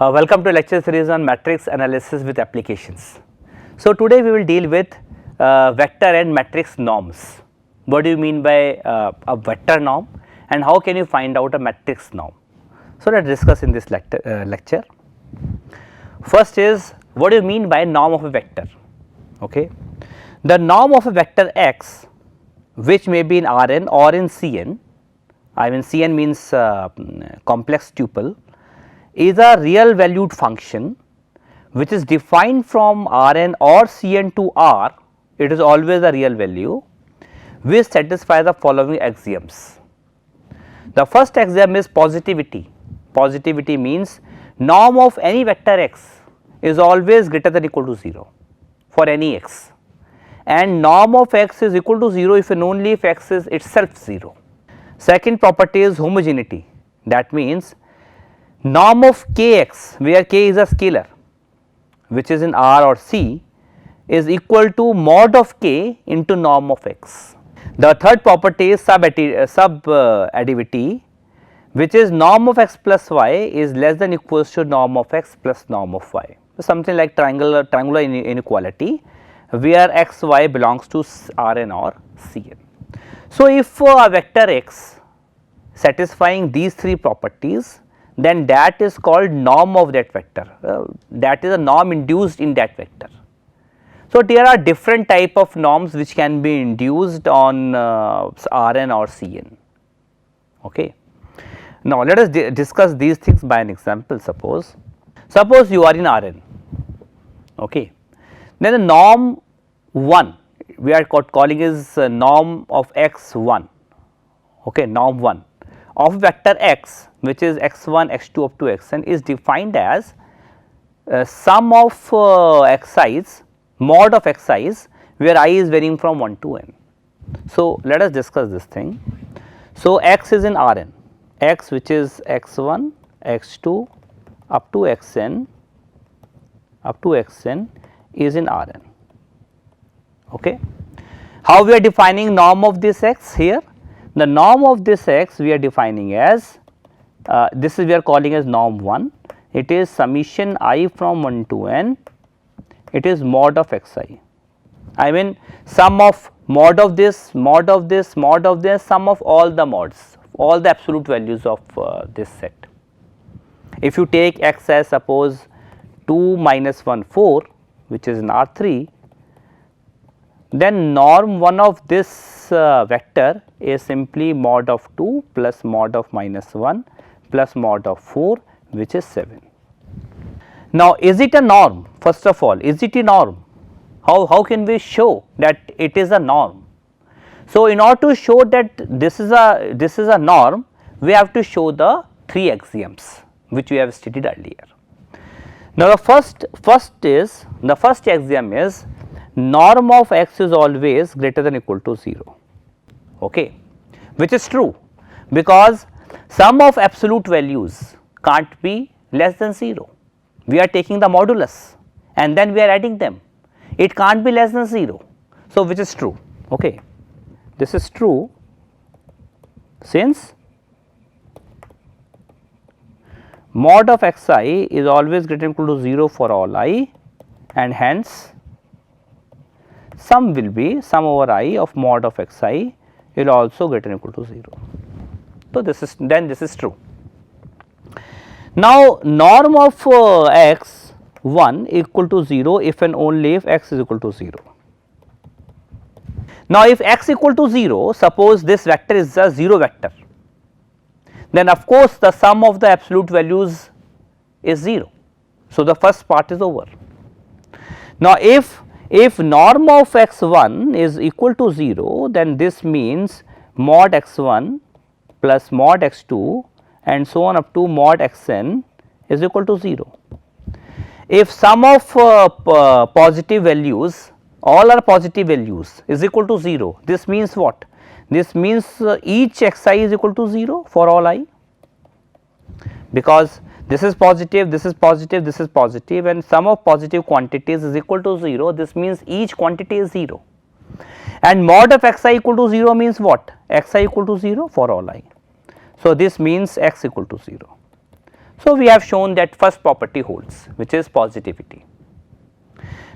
Welcome to lecture series on matrix analysis with applications. So, today we will deal with vector and matrix norms. What do you mean by a vector norm and how can you find out a matrix norm? So, let us discuss in this lecture. First is, what do you mean by norm of a vector? Okay. The norm of a vector x, which may be in Rn or in Cn, I mean Cn means complex tuple, is a real valued function which is defined from Rn or Cn to R. It is always a real value which satisfies the following axioms. The first axiom is positivity. Positivity means norm of any vector x is always greater than or equal to 0 for any x, and norm of x is equal to 0 if and only if x is itself 0. Second property is homogeneity. That means norm of kx, where k is a scalar which is in R or C, is equal to mod of k into norm of x. The third property is subadditivity, which is norm of x plus y is less than equals to norm of x plus norm of y. So, something like triangular inequality where x y belongs to Rn or Cn. So, if a vector x satisfying these three properties, then that is called norm of that vector, that is a norm induced in that vector. So, there are different type of norms which can be induced on Rn or Cn. Okay. Now, let us discuss these things by an example. Suppose you are in Rn, okay. Then the norm 1 we are calling is norm of x1, okay, norm 1 of vector x, which is x1 x2 up to xn, is defined as sum of xi's, mod of xi's, where I is varying from 1 to n. So, let us discuss this thing. So, x is in Rn, x which is x1 x2 up to xn is in Rn. Okay. How we are defining norm of this x here? The norm of this x we are defining as this is we are calling as norm 1. It is summation I from 1 to n, it is mod of xi. I mean sum of mod of this, mod of this, mod of this, sum of all the mods, all the absolute values of this set. If you take x as suppose 2 minus 1 4, which is in R3, then norm 1 of this vector is simply mod of 2 plus mod of minus 1 plus mod of 4, which is 7. Now, is it a norm? First of all, is it a norm? How can we show that it is a norm? So, in order to show that this is a norm, we have to show the three axioms which we have stated earlier. Now, the first axiom is norm of x is always greater than or equal to 0, okay, which is true because sum of absolute values can't be less than 0. We are taking the modulus and then we are adding them, it can't be less than 0. So, which is true, okay. This is true since mod of xi is always greater than or equal to 0 for all I, and hence sum will be sum over I of mod of xi will also greater than or equal to 0. So, this is true. Now, norm of x1 equal to 0 if and only if x is equal to 0. Now, if x equal to 0, suppose this vector is a 0 vector, then of course, the sum of the absolute values is 0. So, the first part is over. Now, if norm of x1 is equal to 0, then this means mod x1 plus mod x2 and so on up to mod xn is equal to 0. If sum of positive values, all are positive values, is equal to 0, this means what? This means each xi is equal to 0 for all I, because this is positive, this is positive, this is positive, and sum of positive quantities is equal to 0. This means each quantity is 0, and mod of xi equal to 0 means what? Xi equal to 0 for all I. So, this means x equal to 0. So, we have shown that first property holds, which is positivity.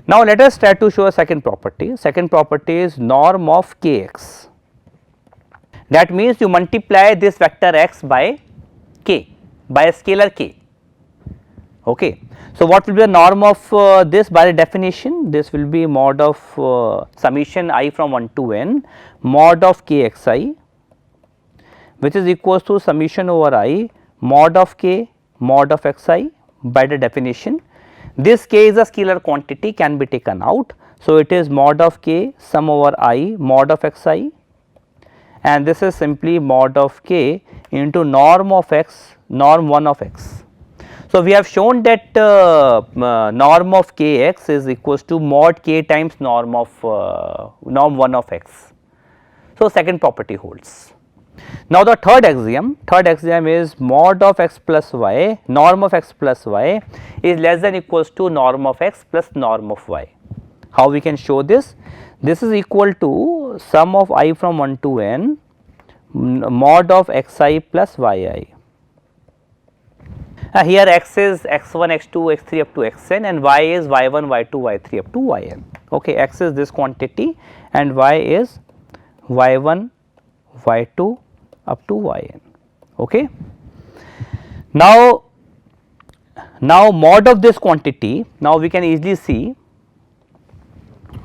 Now, let us try to show a second property. Second property is norm of kx. That means you multiply this vector x by k, by a scalar k. Okay. So, what will be the norm of this by the definition? This will be mod of summation I from 1 to n mod of k x I, which is equals to summation over I mod of k mod of x I by the definition. This k is a scalar quantity, can be taken out. So, it is mod of k sum over I mod of x I, and this is simply mod of k into norm of x, norm 1 of x. So, we have shown that norm of k x is equals to mod k times norm of norm 1 of x. So, second property holds. Now, the third axiom is mod of x plus y, norm of x plus y is less than equals to norm of x plus norm of y. How we can show this? This is equal to sum of I from 1 to n mod of x I plus y I. Here x is x1, x2, x3 up to xn, and y is y1, y2, y3 up to yn. Okay, x is this quantity and y is y1, y2 up to yn. Okay. Now mod of this quantity, now we can easily see.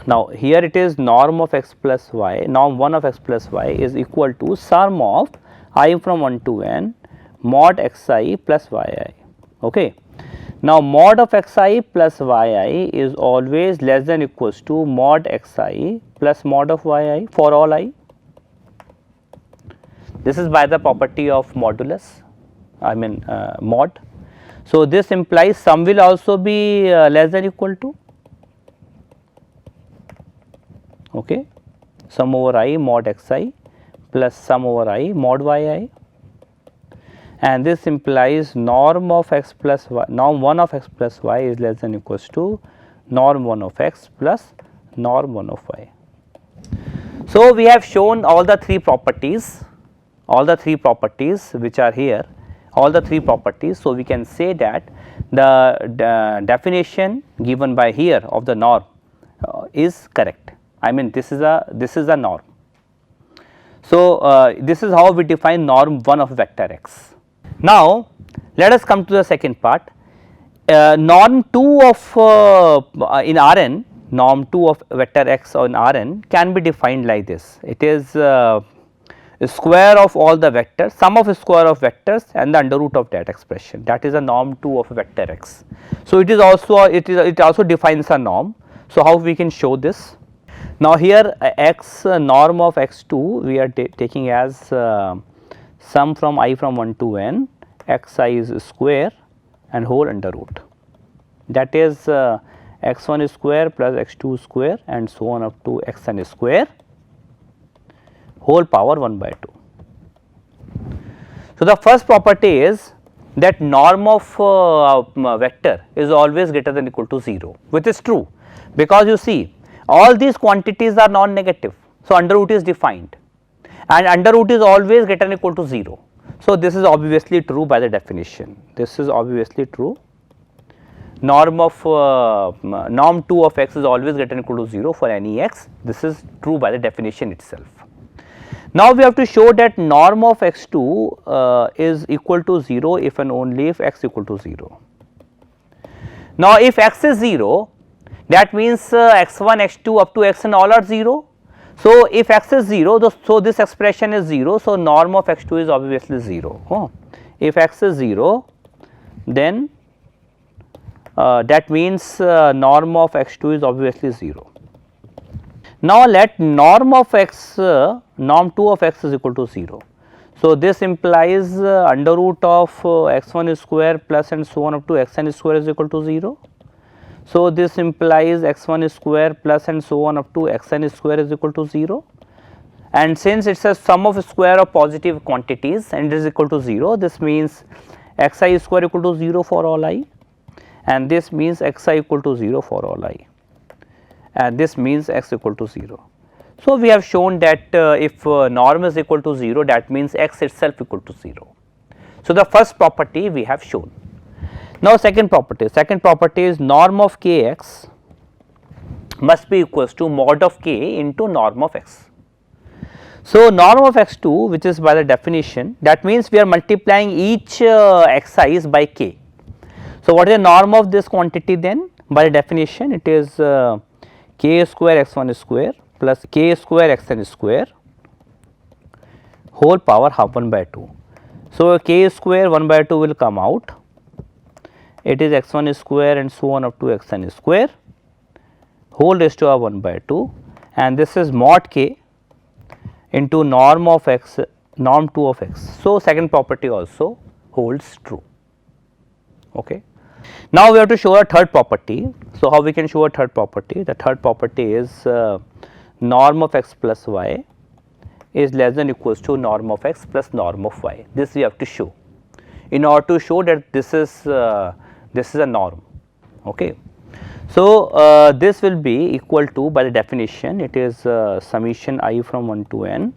Now, here it is norm of x plus y, norm 1 of x plus y is equal to sum of I from 1 to n mod x I plus y I. Okay. Now, mod of x I plus y I is always less than equals to mod x I plus mod of y I for all I. This is by the property of modulus, I mean mod. So, this implies sum will also be less than equal to, okay, sum over I mod x I plus sum over I mod y I, and this implies norm of x plus y, norm 1 of x plus y is less than equals to norm 1 of x plus norm 1 of y. So, we have shown all the three properties which are here, all the three properties. So, we can say that the definition given by here of the norm is correct. I mean, this is a norm. So, this is how we define norm 1 of vector x. Now, let us come to the second part. Norm 2 of in Rn, norm 2 of vector x on Rn can be defined like this. It is square of all the vectors, sum of square of vectors and the under root of that expression, that is a norm 2 of vector x. So, it is also it also defines a norm. So, how we can show this? Now, here x norm of x2 we are taking as sum from I from 1 to n x I is square and whole under root, that is x1 square plus x2 square and so on up to xn square whole power 1 by 2. So, the first property is that norm of vector is always greater than equal to 0, which is true, because you see all these quantities are non-negative. So, under root is defined and under root is always greater than equal to 0. So, this is obviously true by the definition, this is obviously true. Norm of norm 2 of x is always greater than equal to 0 for any x, this is true by the definition itself. Now, we have to show that norm of x2 is equal to 0 if and only if x equal to 0. Now, if x is 0, that means x1, x2 up to xn all are 0. So, if x is 0, so this expression is 0. So, norm of x2 is obviously 0. Oh. If x is 0, then that means norm of x2 is obviously 0. Now, let norm of x, norm 2 of x is equal to 0. So, this implies under root of x1 square plus and so on up to xn square is equal to 0. So, this implies x1 square plus and so on up to xn square is equal to 0, and since it is a sum of square of positive quantities and it is equal to 0, this means xi square equal to 0 for all I, and this means xi equal to 0 for all I, and this means x equal to 0. So, we have shown that if norm is equal to 0, that means x itself equal to 0. So, the first property we have shown. Now, second property is norm of kx must be equals to mod of k into norm of x. So, norm of x2, which is by the definition, that means we are multiplying each xi's by k. So, what is the norm of this quantity then? By the definition, it is k square x1 square plus k square xn square whole power half 1 by 2. So, k square 1 by 2 will come out, it is x1 square and so on up to xn square whole raised to 1 by 2, and this is mod k into norm of x, norm 2 of x. So, second property also holds true. Okay. Now, we have to show a third property. So, how we can show a third property? The third property is norm of x plus y is less than equals to norm of x plus norm of y. This we have to show in order to show that this is a norm. Okay. So, this will be equal to, by the definition, it is summation I from 1 to n.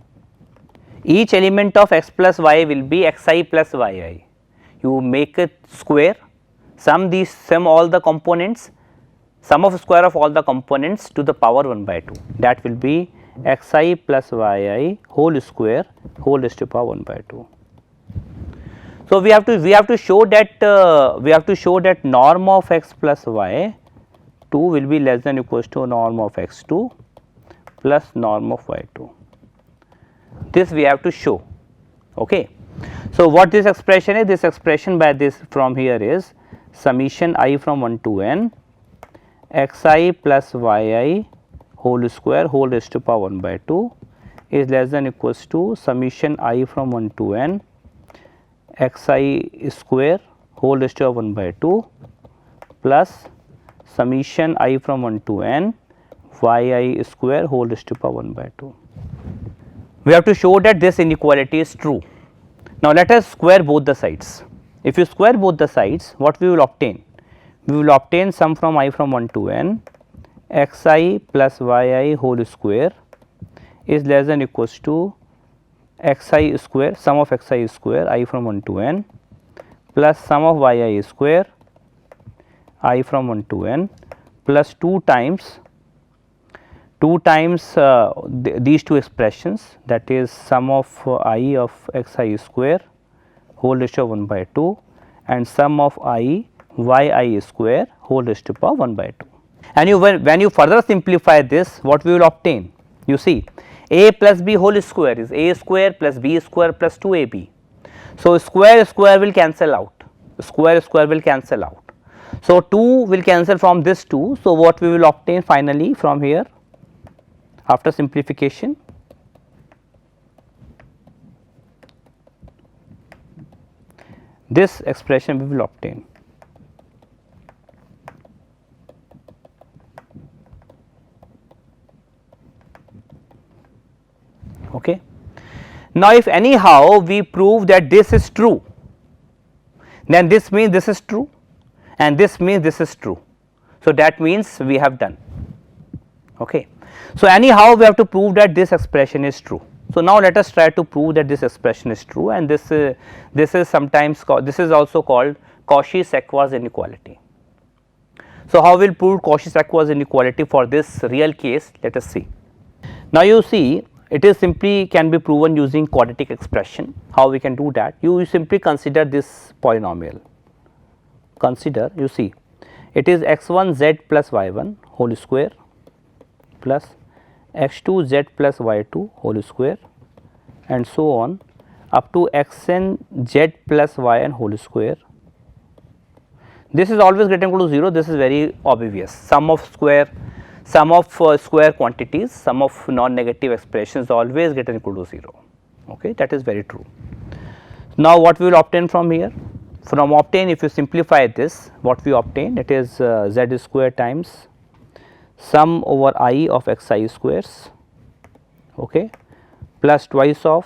Each element of x plus y will be xi plus yi. You make it square, sum all the components, sum of square of all the components to the power 1 by 2. That will be xi plus yi whole square whole raised to power 1 by 2. So, we have to show that norm of x plus y 2 will be less than equals to norm of x 2 plus norm of y 2. This we have to show. Okay. So, what this expression is? This expression by this from here is summation I from 1 to n xi plus yi whole square whole raised to power 1 by 2 is less than equals to summation I from 1 to n xi square whole raised to 1 by 2 plus summation I from 1 to n yi square whole raised to power 1 by 2. We have to show that this inequality is true. Now, let us square both the sides. If you square both the sides, what we will obtain? We will obtain sum from I from 1 to n xi plus yi whole square is less than equals to xi square, sum of xi square I from 1 to n plus sum of yi square I from 1 to n plus 2 times these two expressions, that is sum of I of xi square whole raised to 1 by 2 and sum of I yi square whole raised to power 1 by 2. And when you further simplify this, what we will obtain? You see, a plus b whole square is a square plus b square plus 2ab. So, square will cancel out, square will cancel out. So, 2 will cancel from this 2. So, what we will obtain finally from here after simplification? This expression we will obtain. Okay. Now, if anyhow we prove that this is true, then this means this is true and this means this is true. So, that means we have done. Okay. So, anyhow we have to prove that this expression is true. So, now let us try to prove that this expression is true, and this is sometimes called, this is also called Cauchy-Szekwers inequality. So, how we will prove Cauchy-Szekwers inequality for this real case? Let us see. Now, you see, it is simply can be proven using quadratic expression. How we can do that? You simply consider this polynomial. Consider, you see, it is x1 z plus y1 whole square plus x2 z plus y2 whole square and so on up to xn z plus yn whole square. This is always greater than equal to 0. This is very obvious. Sum of square quantities, sum of non-negative expressions always greater than equal to 0. Okay, that is very true. Now, what we will obtain from here? From obtain, if you simplify this, what we obtain? It is z square times sum over I of xi squares, okay, plus twice of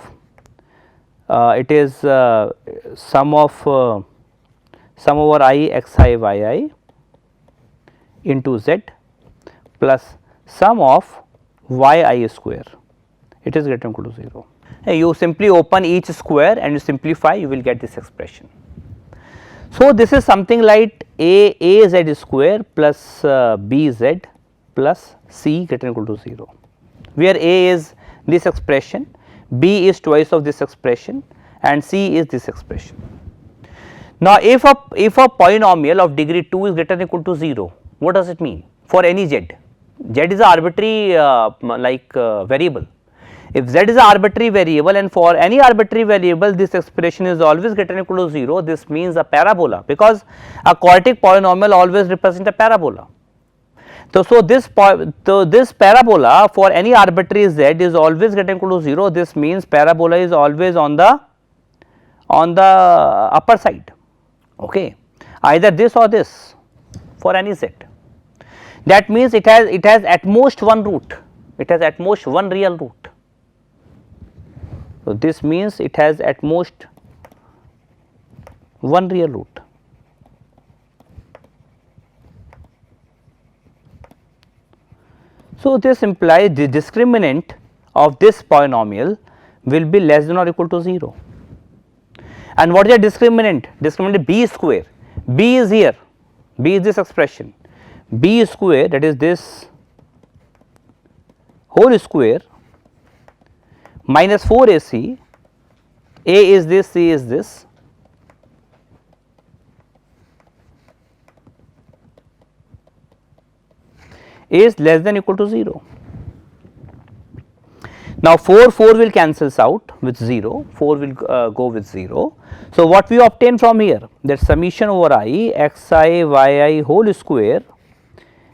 it is sum over I xi yi into z plus sum of yi square, it is greater than equal to 0. You simply open each square and you simplify, you will get this expression. So, this is something like a z square plus b z plus c greater than or equal to 0, where a is this expression, b is twice of this expression and c is this expression. Now, if a polynomial of degree 2 is greater than or equal to 0, what does it mean for any z? Z is an arbitrary variable. If z is an arbitrary variable and for any arbitrary variable this expression is always greater than or equal to 0, this means a parabola, because a quartic polynomial always represents a parabola. So, this parabola for any arbitrary z is always greater than or equal to 0, this means parabola is always on the upper side, okay, either this or this for any z. That means it has at most one root, it has at most one real root. So, this means it has at most one real root. So, this implies the discriminant of this polynomial will be less than or equal to 0. And what is the discriminant? Discriminant b square, b is here, b is this expression, b square, that is this whole square minus 4ac, a is this, c is this, is less than or equal to 0. Now, 4 will cancels out with 0, 4 will go with 0. So, what we obtain from here, that summation over I xi yi whole square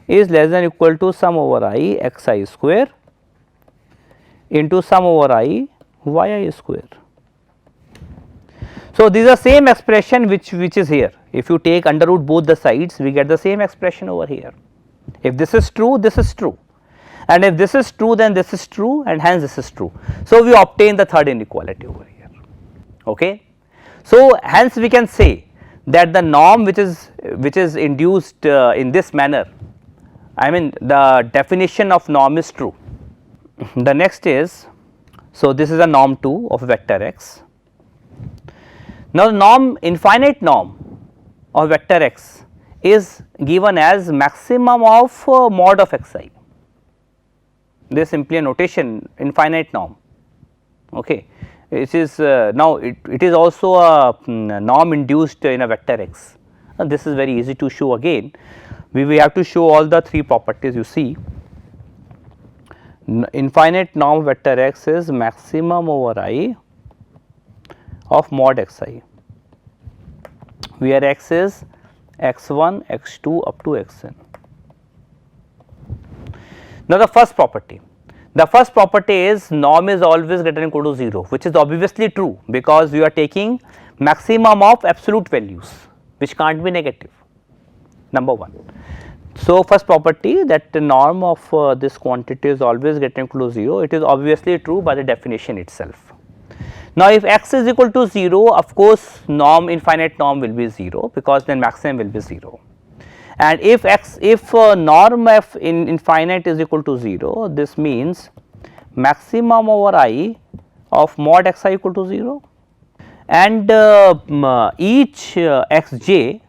is less than or equal to sum over I xi square into sum over I yi square. So, this is the same expression which is here. If you take under root both the sides, we get the same expression over here. If this is true, this is true, and if this is true, then this is true, and hence this is true. So, we obtain the third inequality over here. Okay. So, hence we can say that the norm which is induced in this manner, I mean the definition of norm is true. The next is, so this is a norm 2 of vector x. Now, the norm, infinite norm of vector x is given as maximum of mod of xi. This is simply a notation, infinite norm. Okay. It is now it is also a norm induced in a vector x. This is very easy to show again. We have to show all the three properties. You see, infinite norm vector x is maximum over I of mod xi, where x is x1, x2 up to xn. Now, the first property is norm is always greater than or equal to 0, which is obviously true, because we are taking maximum of absolute values which can't be negative, number 1. So, first property, that the norm of this quantity is always greater than or equal to 0, it is obviously true by the definition itself. Now, if x is equal to 0, of course, norm, infinite norm will be 0, because then maximum will be 0. And if norm f in infinite is equal to 0, this means maximum over I of mod xi equal to 0, and each xj,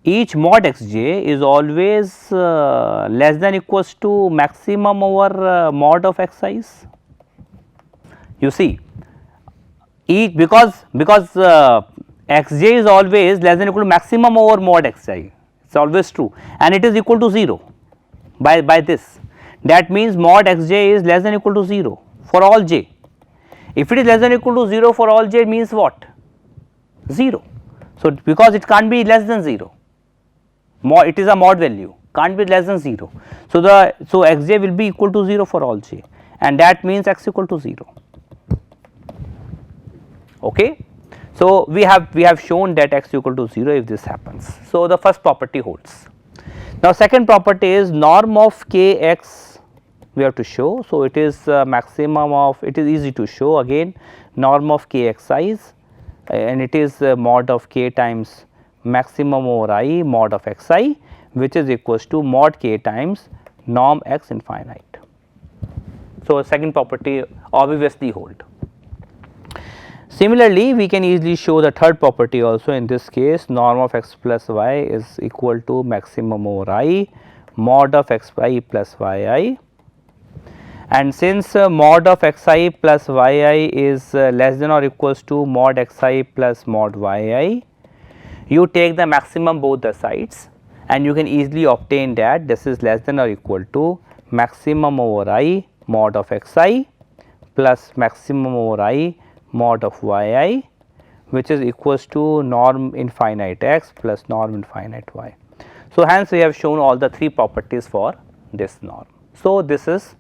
each mod xj is always less than equals to maximum over mod of xi's. You see, each because xj is always less than equal to maximum over mod xi, it is always true, and it is equal to 0 by this. That means mod xj is less than equal to 0 for all j. If it is less than equal to 0 for all j, it means what? 0. So, because it can't be less than 0, it is a mod value, can't be less than 0. So, xj will be equal to 0 for all j, and that means x equal to 0. Okay. So, we have shown that x equal to 0 if this happens. So, the first property holds. Now, second property is norm of kx we have to show. So, it is maximum of, it is easy to show again, norm of kxi's, and it is mod of k times maximum over I mod of xi, which is equals to mod k times norm x infinite. So, second property obviously hold. Similarly, we can easily show the third property also. In this case, norm of x plus y is equal to maximum over I mod of x I plus y I, and since mod of x I plus y I is less than or equals to mod x I plus mod y I, you take the maximum both the sides and you can easily obtain that this is less than or equal to maximum over I mod of x I plus maximum over I mod of y I, which is equals to norm infinite x plus norm infinite y. So, hence we have shown all the three properties for this norm. So, this is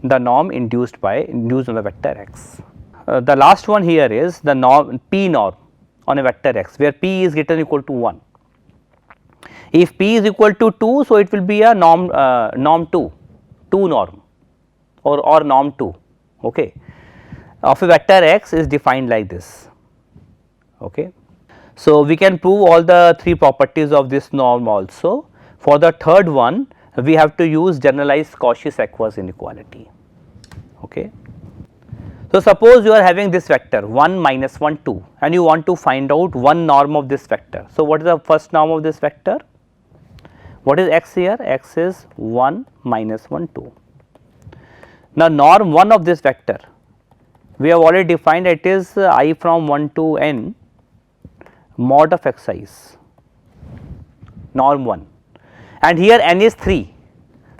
the norm induced on the vector x. The last one here is the norm p norm on a vector x, where p is greater than or equal to 1. If p is equal to 2, so it will be a norm 2 norm or norm 2, okay, of a vector x is defined like this. Okay. So, we can prove all the three properties of this norm also. For the third one, we have to use generalized Cauchy-Schwarz inequality. Okay. So, suppose you are having this vector 1 minus 1 2 and you want to find out one norm of this vector. So, what is the first norm of this vector? What is x here? X is 1 minus 1 2. Now, norm 1 of this vector, we have already defined it is I from 1 to n mod of x i's, norm 1, and here n is 3.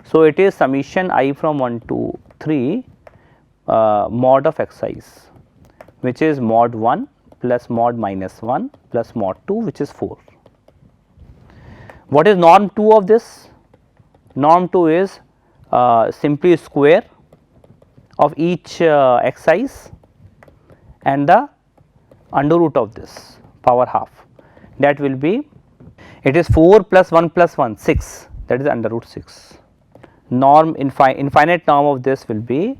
So, it is summation I from 1 to 3 mod of x i's, which is mod 1 plus mod minus 1 plus mod 2, which is 4. What is norm 2 of this? Norm 2 is simply square of each x i's and the under root of this power half, that will be, it is 4 plus 1 plus 1 6, that is under root 6. Norm infinite norm of this will be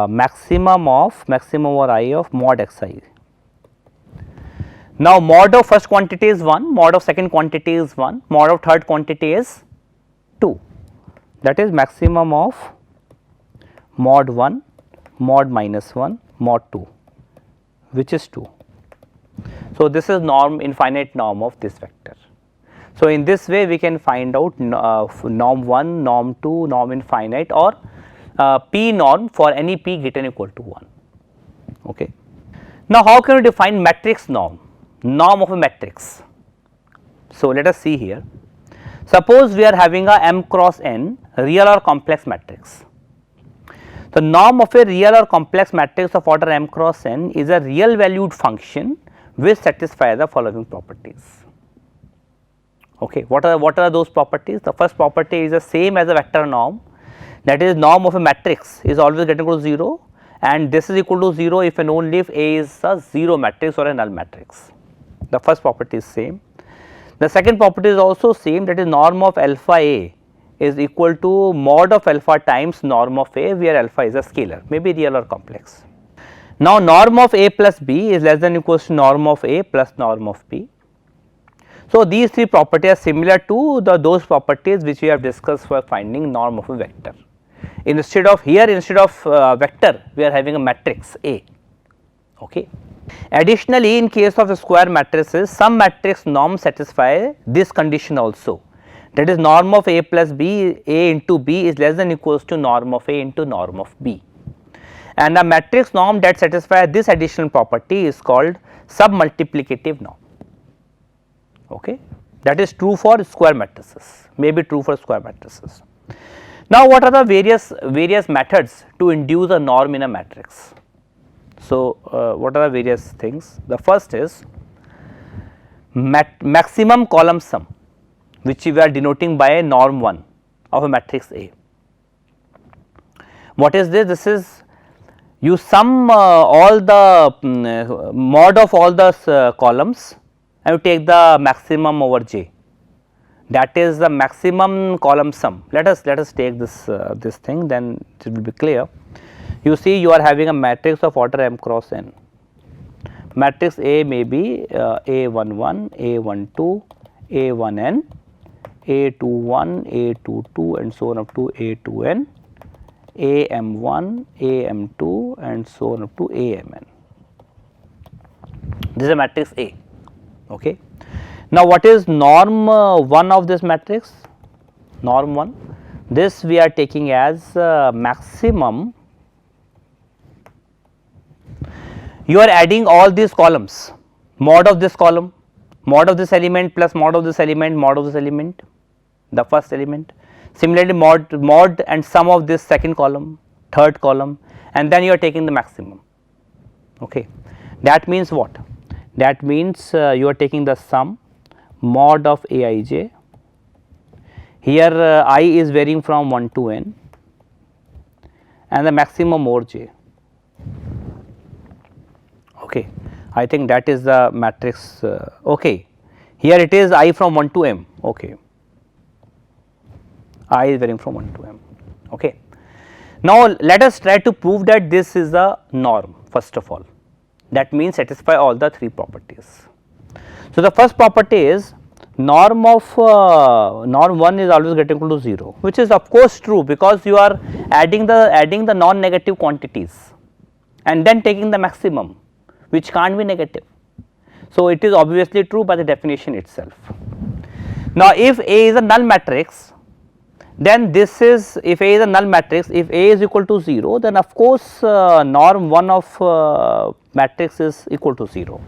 maximum over I of mod x I. Now, mod of first quantity is 1, mod of second quantity is 1, mod of third quantity is 2, that is maximum of mod 1, mod minus 1, mod 2, which is 2. So, this is norm infinite norm of this vector. So, in this way we can find out norm 1, norm 2, norm infinite, or p norm for any p greater than or equal to 1. Okay. Now, how can we define matrix norm of a matrix? So, let us see here. Suppose we are having a m cross n real or complex matrix. The norm of a real or complex matrix of order m cross n is a real valued function which satisfies the following properties. Okay. What are those properties? The first property is the same as a vector norm, that is norm of a matrix is always greater than or equal to 0, and this is equal to 0 if and only if A is a 0 matrix or a null matrix. The first property is same. The second property is also same, that is norm of alpha A is equal to mod of alpha times norm of A, where alpha is a scalar, may be real or complex. Now, norm of A plus B is less than or equals to norm of A plus norm of B. So, these three properties are similar to those properties which we have discussed for finding norm of a vector. Instead of vector, we are having a matrix A. Okay. Additionally, in case of square matrices, some matrix norms satisfy this condition also, that is norm of A plus B, A into B is less than or equals to norm of A into norm of B. And the matrix norm that satisfies this additional property is called submultiplicative norm. Okay. That is true for square matrices, may be true for square matrices. Now, what are the various methods to induce a norm in a matrix? So, what are the various things? The first is maximum column sum, which we are denoting by norm 1 of a matrix A. What is this? This is you sum all the mod of all the columns and you take the maximum over J, that is the maximum column sum. Let us take this thing, then it will be clear. You see, you are having a matrix of order m cross n. Matrix A may be A11, A12, A1n, A21, A22 and so on up to A2n, AM1, AM2 and so on up to AMN. This is a matrix A. Okay. Now, what is norm 1 of this matrix? Norm 1, this we are taking as maximum. You are adding all these columns, mod of this column, mod of this element plus mod of this element, mod of this element, the first element. Similarly, mod and sum of this second column, third column, and then you are taking the maximum. Okay. That means what? That means you are taking the sum mod of Aij. Here I is varying from 1 to n, and the maximum over j. Okay. I think that is the matrix. Okay. Here it is I from 1 to m. Okay. I is varying from 1 to m. Okay. Now, let us try to prove that this is a norm first of all. That means satisfy all the 3 properties. So, the first property is norm of norm 1 is always greater equal to 0, which is of course true, because you are adding the non negative quantities and then taking the maximum, which can't be negative. So, it is obviously true by the definition itself. Now, if A is a null matrix, then this is, if A is a null matrix, if A is equal to 0, then of course norm 1 of matrix is equal to 0.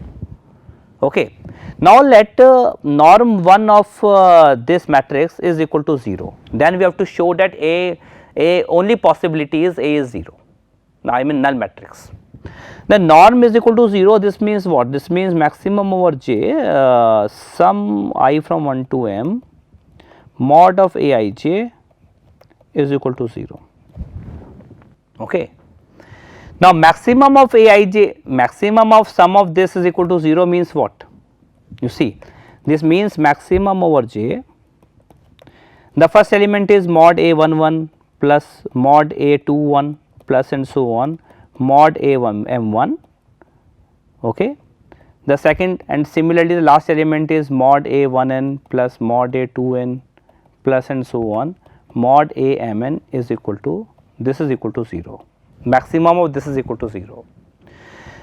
Okay. Now, let norm 1 of this matrix is equal to 0, then we have to show that A only possibility is A is 0. Now, I mean null matrix. The norm is equal to 0, this means what? This means maximum over j, sum I from 1 to m, mod of Aij is equal to 0. Okay. Now, maximum of Aij, maximum of sum of this is equal to 0 means what? You see, this means maximum over j, the first element is mod A11 plus mod A21 plus and so on, mod A1 M1. Okay. The second, and similarly the last element is mod A1n plus mod A2n plus and so on, mod Amn is equal to, this is equal to 0, maximum of this is equal to 0.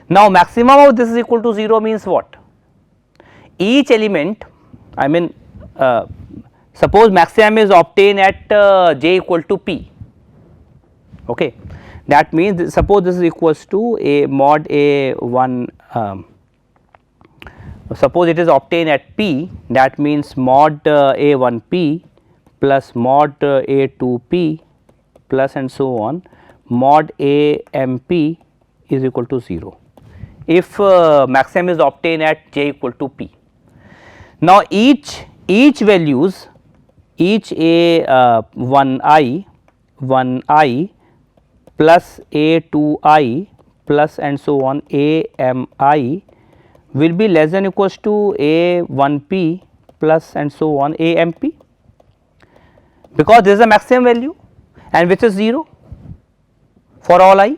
Now, maximum of this is equal to 0 means what? Each element, I mean suppose maximum is obtained at j equal to p. Okay. That means suppose this is equals to a mod A1, suppose it is obtained at p, that means mod A1p plus mod A2p plus and so on, mod AMP is equal to 0, if maximum is obtained at j equal to p. Now, each values, each A1i plus A2i plus and so on AMI will be less than equals to A1p plus and so on AMP, because this is a maximum value and which is 0 for all I,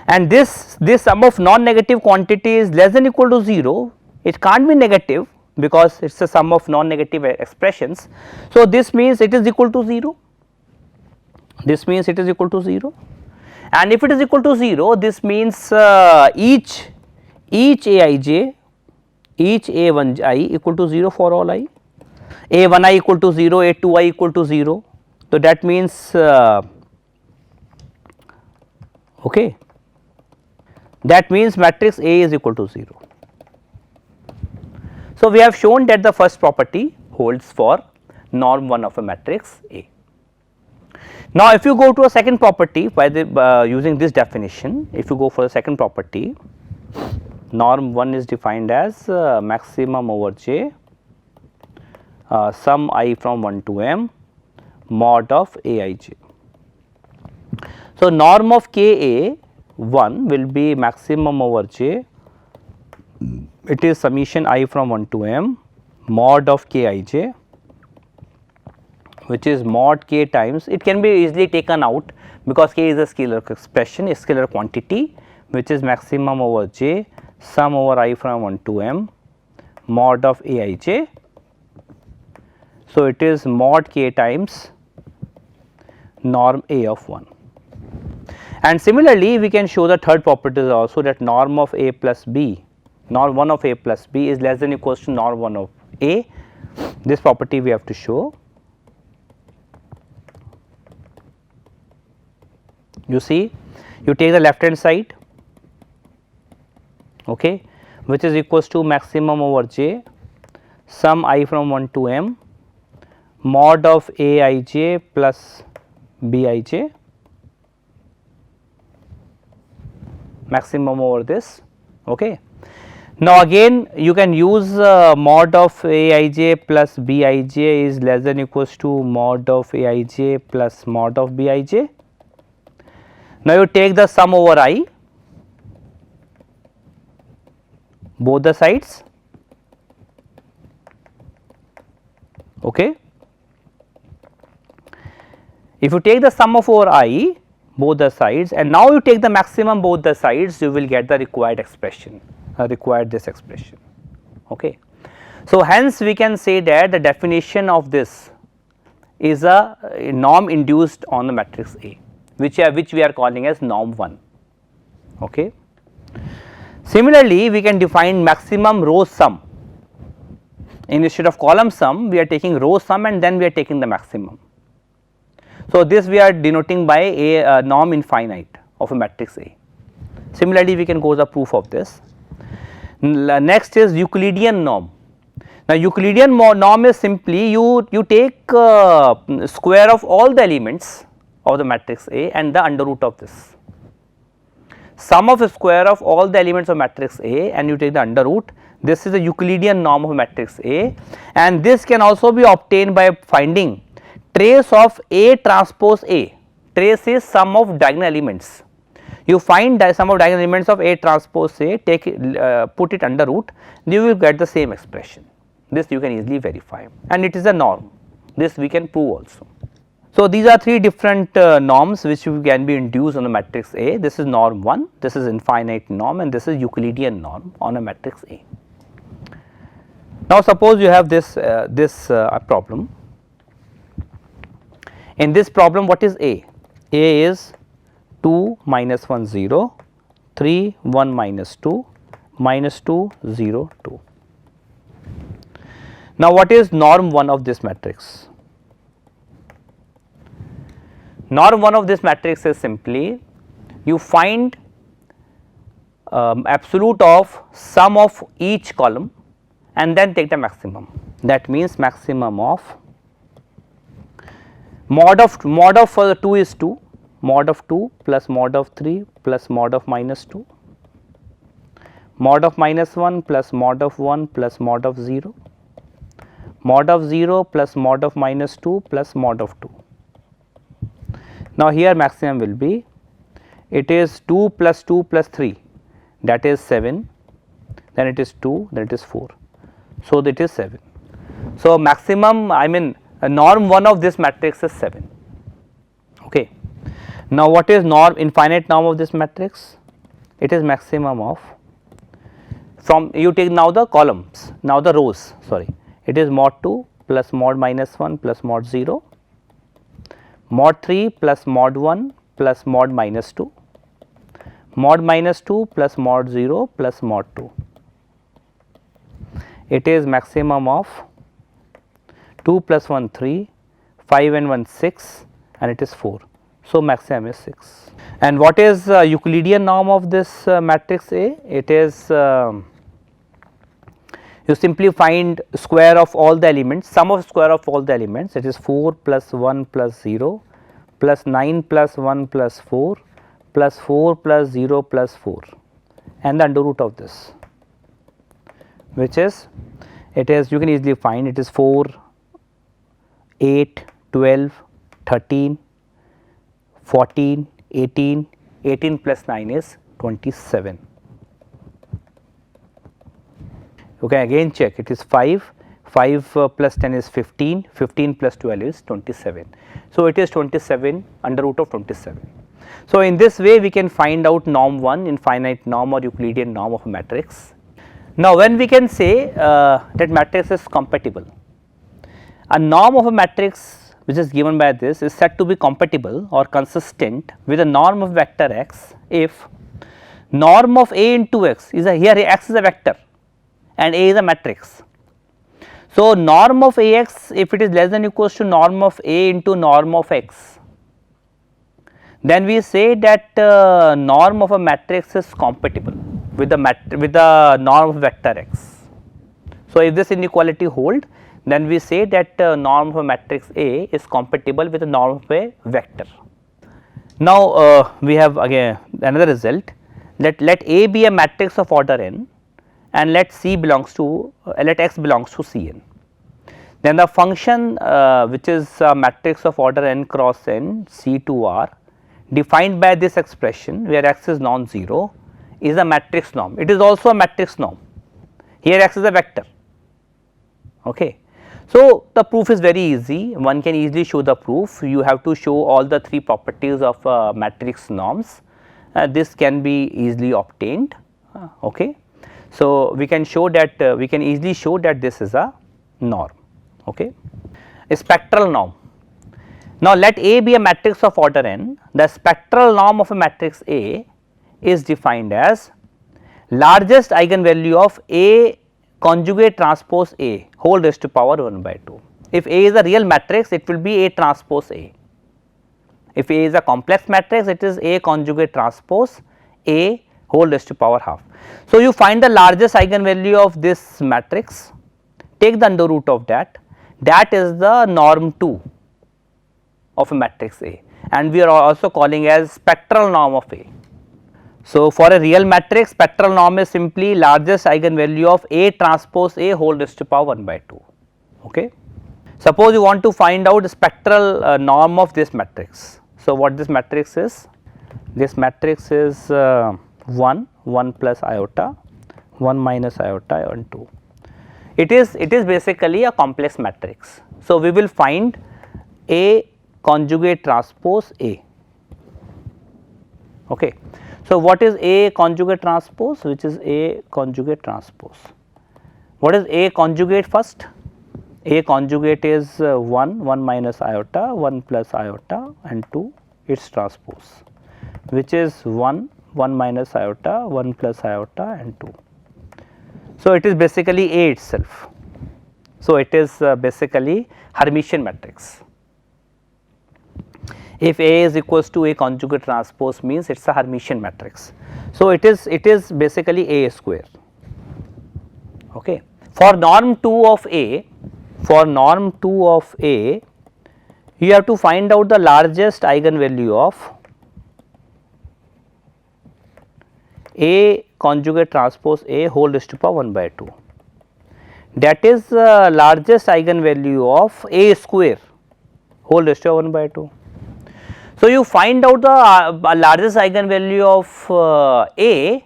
and this sum of non negative quantity is less than equal to 0, it can't be negative because it is a sum of non negative expressions. So, this means it is equal to 0, this means it is equal to 0, and if it is equal to 0, this means each Aij, each A1i equal to 0 for all I, A1i equal to 0, A2i equal to 0. So, that means okay, that means matrix A is equal to 0. So, we have shown that the first property holds for norm 1 of a matrix A. Now, if you go to a second property by the using this definition, if you go for the second property, norm 1 is defined as maximum over j, sum I from 1 to m, mod of Aij. So, norm of Ka 1 will be maximum over j, it is summation I from 1 to m, mod of Kij, which is mod k times, it can be easily taken out because k is a scalar expression, a scalar quantity, which is maximum over j, sum over I from 1 to m, mod of Aij. So, it is mod k times norm A of 1. And similarly, we can show the third property also, that norm of A plus B norm 1 of A plus B is less than or equals to norm 1 of A. This property we have to show. You see, you take the left hand side, okay, which is equals to maximum over J sum I from 1 to m mod of A I j plus B I j, maximum over this. Okay. Now, again you can use mod of A I j plus B I j is less than or equals to mod of A I j plus mod of B I j. Now, you take the sum over I, both the sides, okay. If you take the sum of over I both the sides and now you take the maximum both the sides, you will get the required expression, this expression, okay. So, hence we can say that the definition of this is a norm induced on the matrix A, which we are calling as norm 1, okay. Similarly, we can define maximum row sum. Instead of column sum, we are taking row sum and then we are taking the maximum. So, this we are denoting by a norm infinite of a matrix A. Similarly, we can go the proof of this. Next is Euclidean norm. Now, Euclidean norm is simply you take square of all the elements of the matrix A and the under root of this. Sum of the square of all the elements of matrix A and you take the under root. This is the Euclidean norm of matrix A, and this can also be obtained by finding trace of A transpose A. Trace is sum of diagonal elements. You find the sum of diagonal elements of A transpose A, take it, put it under root, you will get the same expression. This you can easily verify, and it is a norm. This we can prove also. So, these are three different norms which can be induced on the matrix A. This is norm 1, this is infinite norm, and this is Euclidean norm on a matrix A. Now, suppose you have this problem. In this problem, what is A? A is 2 minus 1 0, 3 1 minus 2, minus 2 0 2. Now, what is norm 1 of this matrix? Norm 1 of this matrix is simply you find absolute of sum of each column and then take the maximum. That means maximum of mod of for the 2 is 2, mod of 2 plus mod of 3 plus mod of minus 2, mod of minus 1 plus mod of 1 plus mod of 0, mod of 0 plus mod of minus 2 plus mod of 2. Now, here maximum will be, it is 2 plus 2 plus 3, that is 7, then it is 2, then it is 4. So, that is 7. So, maximum norm 1 of this matrix is 7. Okay. Now, what is norm infinite norm of this matrix? It is maximum of, from you take now the columns, now the rows, sorry, it is mod 2 plus mod minus 1 plus mod 0, mod 3 plus mod 1 plus mod minus 2, mod minus 2 plus mod 0 plus mod 2. It is maximum of 2 plus 1 3, 5 and 1 6, and it is 4. So, maximum is 6. And what is Euclidean norm of this matrix A? It is you simply find square of all the elements, sum of square of all the elements, it is 4 plus 1 plus 0 plus 9 plus 1 plus 4 plus 4 plus 0 plus 4 and the under root of this, which is, it is you can easily find, it is 4, 8, 12, 13, 14, 18, 18 plus 9 is 27. You can again check, it is 5, 5 plus 10 is 15, 15 plus 12 is 27. So, it is 27 under root of 27. So, in this way we can find out norm 1, infinite norm or Euclidean norm of a matrix. Now, when we can say that matrix is compatible, a norm of a matrix which is given by this is said to be compatible or consistent with a norm of vector x if norm of A into X is a, here X is a vector and A is a matrix. So, norm of Ax, if it is less than or equals to norm of A into norm of X, then we say that norm of a matrix is compatible with the norm of vector X. So, if this inequality hold, then we say that norm of a matrix A is compatible with the norm of a vector. Now, we have again another result that let A be a matrix of order n and let C belongs to let X belongs to Cn. Then the function which is a matrix of order n cross n C to R defined by this expression where X is non-zero is a matrix norm. It is also a matrix norm. Here X is a vector. Okay. So, the proof is very easy, one can easily show the proof. You have to show all the three properties of matrix norms, this can be easily obtained. Okay. So, we can show that we can easily show that this is a norm. Okay. A spectral norm. Now, let A be a matrix of order n, the spectral norm of a matrix A is defined as largest eigenvalue of A conjugate transpose A whole raised to power 1 by 2. If A is a real matrix, it will be A transpose A. If A is a complex matrix, it is A conjugate transpose A whole raised to power half. So, you find the largest eigenvalue of this matrix, take the under root of that is the norm 2 of a matrix A, and we are also calling as spectral norm of A. So, for a real matrix, spectral norm is simply largest eigenvalue of A transpose A whole raised to power 1 by 2. Okay. Suppose you want to find out the spectral norm of this matrix. So, what this matrix is? This matrix is 1 plus iota, 1 minus iota and 2. It is basically a complex matrix. So, we will find A conjugate transpose A. Okay. So, what is A conjugate transpose? Which is A conjugate transpose. What is A conjugate first? A conjugate is 1 minus iota, 1 plus iota and 2 its transpose, which is 1 minus iota, 1 plus iota and 2. So, it is basically A itself. So, it is basically Hermitian matrix. If A is equals to A conjugate transpose means it is a Hermitian matrix. So, it is basically A square. Okay. For norm 2 of A, you have to find out the largest eigenvalue of A conjugate transpose A whole raised to power 1 by 2. That is the largest eigenvalue of A square whole raised to power 1 by 2. So, you find out the largest eigenvalue of A,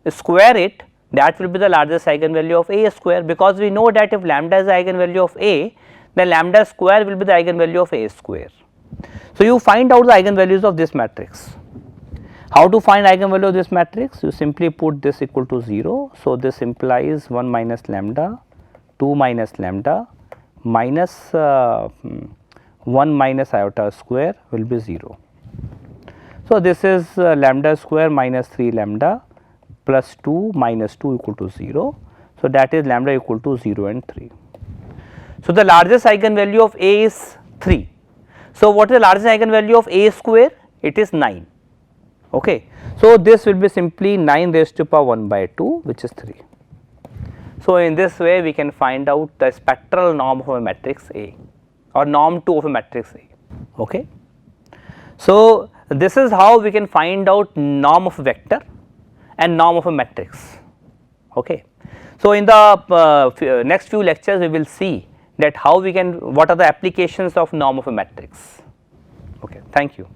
square it, that will be the largest eigenvalue of A square, because we know that if lambda is the eigenvalue of A, then lambda square will be the eigenvalue of A square. So, you find out the eigenvalues of this matrix. How to find eigenvalue of this matrix? You simply put this equal to 0. So, this implies 1 minus lambda, 2 minus lambda minus 1 minus iota square will be 0. So, this is lambda square minus 3 lambda plus 2 minus 2 equal to 0. So, that is lambda equal to 0 and 3. So, the largest eigenvalue of A is 3. So, what is the largest eigenvalue of A square? It is 9. Okay. So, this will be simply 9 raised to power 1 by 2, which is 3. So, in this way we can find out the spectral norm of a matrix A or norm 2 of a matrix A. Okay. So, this is how we can find out norm of a vector and norm of a matrix. Okay. So, in the next few lectures we will see that how we can, what are the applications of norm of a matrix. Okay. Thank you.